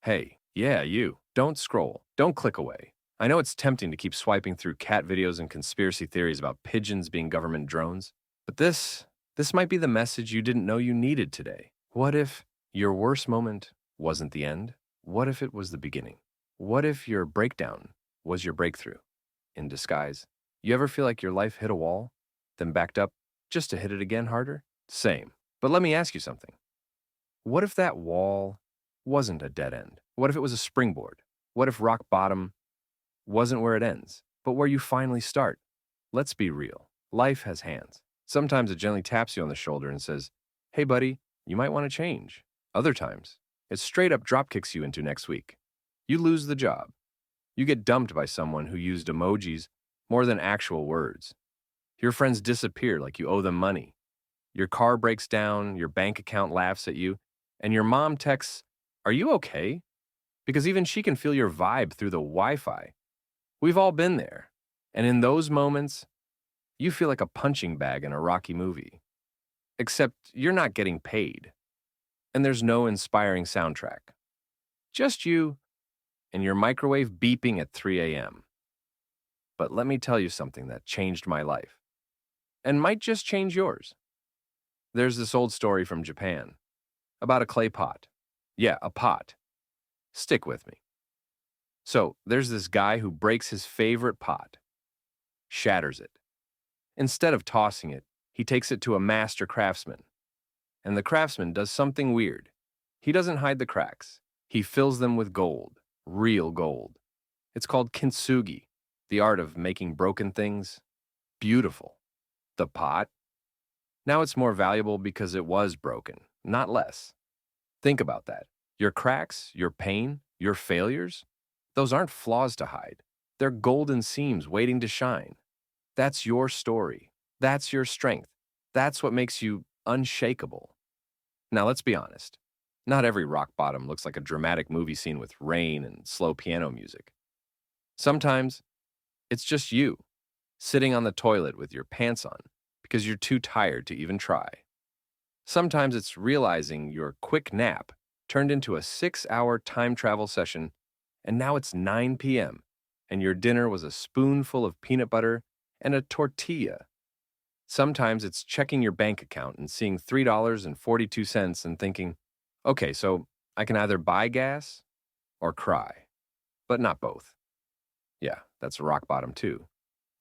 Hey, yeah, you. Don't scroll. Don't click away. I know it's tempting to keep swiping through cat videos and conspiracy theories about pigeons being government drones, but this might be the message you didn't know you needed today. What if your worst moment wasn't the end? What if it was the beginning? What if your breakdown was your breakthrough in disguise? You ever feel like your life hit a wall, then backed up just to hit it again harder? Same. But let me ask you something. What if that wall wasn't a dead end? What if it was a springboard? What if rock bottom wasn't where it ends, but where you finally start? Let's be real. Life has hands. Sometimes it gently taps you on the shoulder and says, "Hey, buddy, you might want to change." Other times, it straight up dropkicks you into next week. You lose the job. You get dumped by someone who used emojis more than actual words. Your friends disappear like you owe them money. Your car breaks down, your bank account laughs at you, and your mom texts, "Are you okay?" Because even she can feel your vibe through the Wi Fi. We've all been there. And in those moments, you feel like a punching bag in a Rocky movie. Except you're not getting paid, and there's no inspiring soundtrack. Just you and your microwave beeping at 3 a.m. But let me tell you something that changed my life, and might just change yours. There's this old story from Japan about a clay pot. Yeah, a pot. Stick with me. So, there's this guy who breaks his favorite pot, shatters it. Instead of tossing it, he takes it to a master craftsman. And the craftsman does something weird. He doesn't hide the cracks. He fills them with gold, real gold. It's called Kintsugi, the art of making broken things beautiful. The pot? Now it's more valuable because it was broken, not less. Think about that. Your cracks, your pain, your failures, those aren't flaws to hide. They're golden seams waiting to shine. That's your story. That's your strength. That's what makes you unshakable. Now, let's be honest. Not every rock bottom looks like a dramatic movie scene with rain and slow piano music. Sometimes it's just you, sitting on the toilet with your pants on because you're too tired to even try. Sometimes it's realizing your quick nap turned into a 6-hour time travel session, and now it's 9 p.m., and your dinner was a spoonful of peanut butter and a tortilla. Sometimes it's checking your bank account and seeing $3.42 and thinking, okay, so I can either buy gas or cry, but not both. Yeah, that's a rock bottom too.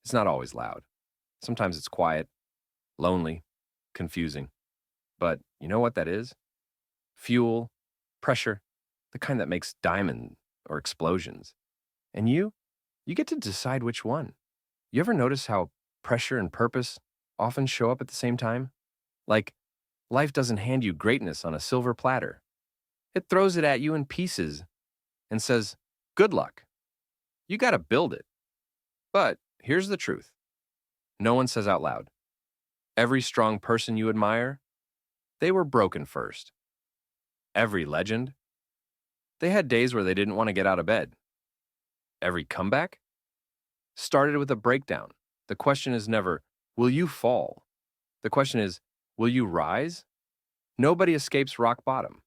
It's not always loud. Sometimes it's quiet, lonely, confusing. But you know what that is? Fuel, pressure, the kind that makes diamond or explosions. And you get to decide which one. You ever notice how pressure and purpose often show up at the same time? Like, life doesn't hand you greatness on a silver platter. It throws it at you in pieces and says, good luck. You gotta build it. But here's the truth. No one says out loud. Every strong person you admire, they were broken first. Every legend, they had days where they didn't want to get out of bed. Every comeback started with a breakdown. The question is never, will you fall? The question is, will you rise? Nobody escapes rock bottom.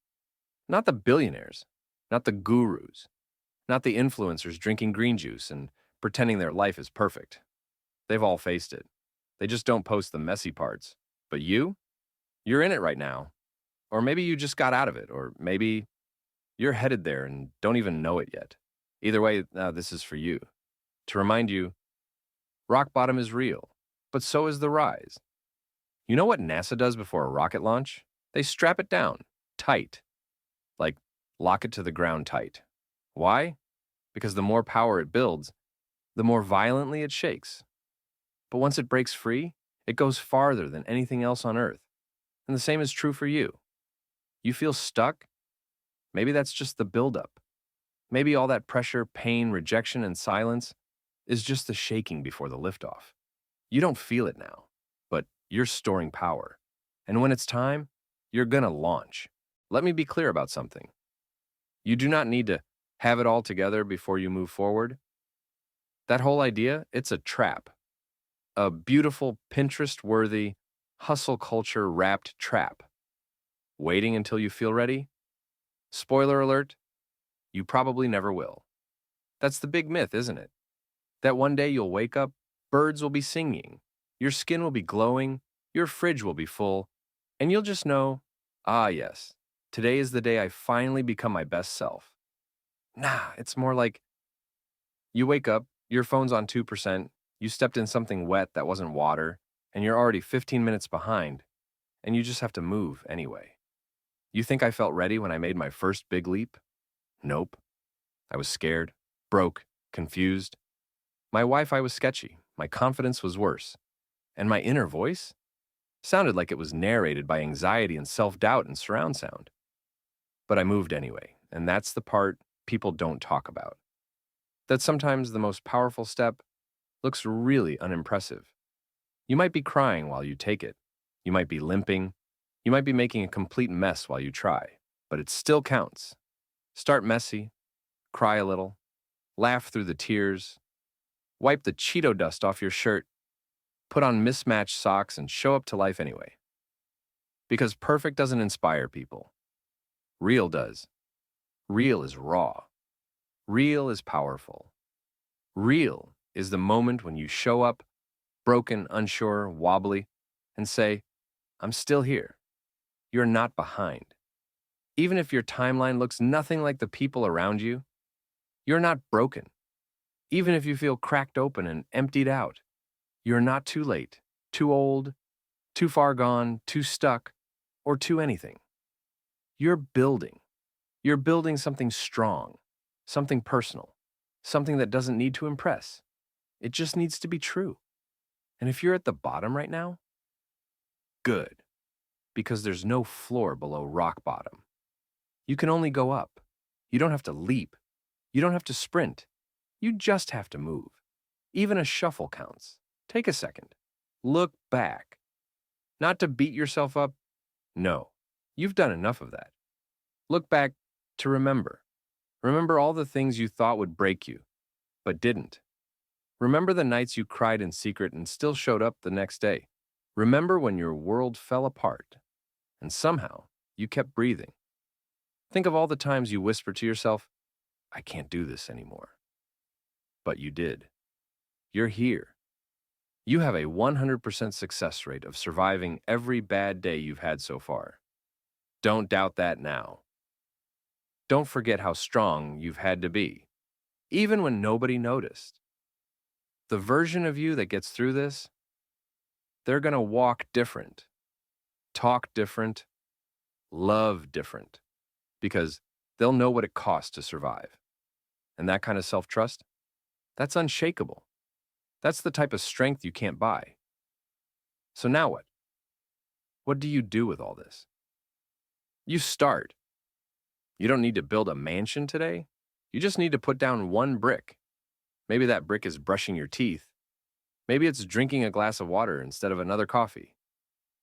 Not the billionaires, not the gurus, not the influencers drinking green juice and pretending their life is perfect. They've all faced it. They just don't post the messy parts. But you're in it right now. Or maybe you just got out of it, or maybe you're headed there and don't even know it yet. Either way, this is for you. To remind you, rock bottom is real, but so is the rise. You know what NASA does before a rocket launch? They strap it down, tight. Like, lock it to the ground tight. Why? Because the more power it builds, the more violently it shakes. But once it breaks free, it goes farther than anything else on Earth. And the same is true for you. You feel stuck? Maybe that's just the buildup. Maybe all that pressure, pain, rejection, and silence is just the shaking before the liftoff. You don't feel it now, but you're storing power. And when it's time, you're gonna launch. Let me be clear about something. You do not need to have it all together before you move forward. That whole idea, it's a trap. A beautiful, Pinterest-worthy, hustle culture-wrapped trap. Waiting until you feel ready? Spoiler alert, You probably never will. That's the big myth, isn't it? That one day you'll wake up, birds will be singing, your skin will be glowing, your fridge will be full, and you'll just know, ah, yes, today is the day I finally become my best self. Nah, it's more like you wake up, your phone's on 2%, you stepped in something wet that wasn't water, and you're already 15 minutes behind, and you just have to move anyway. You think I felt ready when I made my first big leap? Nope. I was scared, broke, confused. My Wi-Fi was sketchy, my confidence was worse, and my inner voice sounded like it was narrated by anxiety and self-doubt and surround sound. But I moved anyway, and that's the part people don't talk about. That sometimes the most powerful step looks really unimpressive. You might be crying while you take it. You might be limping. You might be making a complete mess while you try, but it still counts. Start messy, cry a little, laugh through the tears, wipe the Cheeto dust off your shirt, put on mismatched socks, and show up to life anyway. Because perfect doesn't inspire people. Real does. Real is raw. Real is powerful. Real is the moment when you show up, broken, unsure, wobbly, and say, I'm still here. You're not behind. Even if your timeline looks nothing like the people around you, you're not broken. Even if you feel cracked open and emptied out, you're not too late, too old, too far gone, too stuck, or too anything. You're building. You're building something strong, something personal, something that doesn't need to impress. It just needs to be true. And if you're at the bottom right now, good, because there's no floor below rock bottom. You can only go up. You don't have to leap. You don't have to sprint. You just have to move. Even a shuffle counts. Take a second. Look back. Not to beat yourself up. No, you've done enough of that. Look back to remember. Remember all the things you thought would break you, but didn't. Remember the nights you cried in secret and still showed up the next day. Remember when your world fell apart, and somehow you kept breathing. Think of all the times you whispered to yourself, I can't do this anymore. But you did. You're here. You have a 100% success rate of surviving every bad day you've had so far. Don't doubt that now. Don't forget how strong you've had to be, even when nobody noticed. The version of you that gets through this, they're going to walk different, talk different, love different, because they'll know what it costs to survive. And that kind of self-trust, that's unshakable. That's the type of strength you can't buy. So now what? What do you do with all this? You start. You don't need to build a mansion today. You just need to put down one brick. Maybe that brick is brushing your teeth. Maybe it's drinking a glass of water instead of another coffee.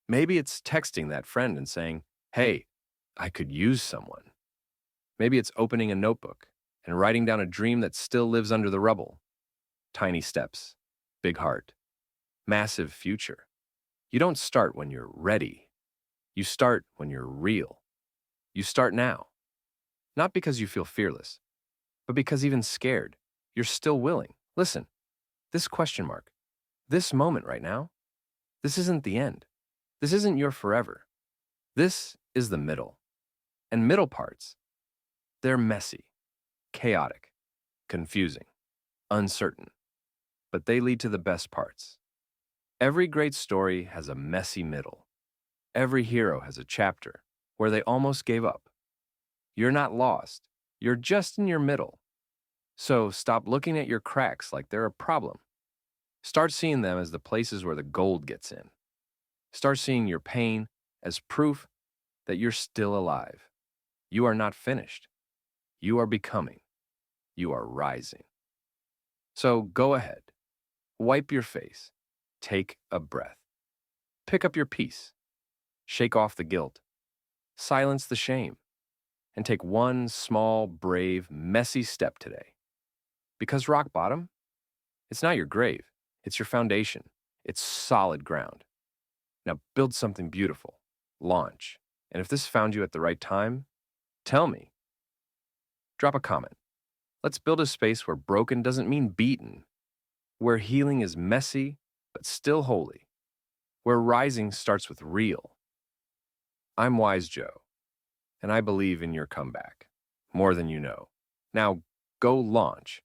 Maybe it's texting that friend and saying, hey, I could use someone. Maybe it's opening a notebook and writing down a dream that still lives under the rubble. Tiny steps, big heart, massive future. You don't start when you're ready. You start when you're real. You start now. Not because you feel fearless, but because even scared, you're still willing. Listen, this question mark, this moment right now, this isn't the end. This isn't your forever. This is the middle. And middle parts, they're messy, chaotic, confusing, uncertain, but they lead to the best parts. Every great story has a messy middle. Every hero has a chapter where they almost gave up. You're not lost. You're just in your middle. So stop looking at your cracks like they're a problem. Start seeing them as the places where the gold gets in. Start seeing your pain as proof that you're still alive. You are not finished. You are becoming. You are rising. So go ahead. Wipe your face. Take a breath. Pick up your peace. Shake off the guilt. Silence the shame. And take one small, brave, messy step today. Because rock bottom, it's not your grave. It's your foundation. It's solid ground. Now build something beautiful. Launch. And if this found you at the right time, tell me. Drop a comment. Let's build a space where broken doesn't mean beaten, where healing is messy but still holy, where rising starts with real. I'm Wise Joe, and I believe in your comeback more than you know. Now, go launch.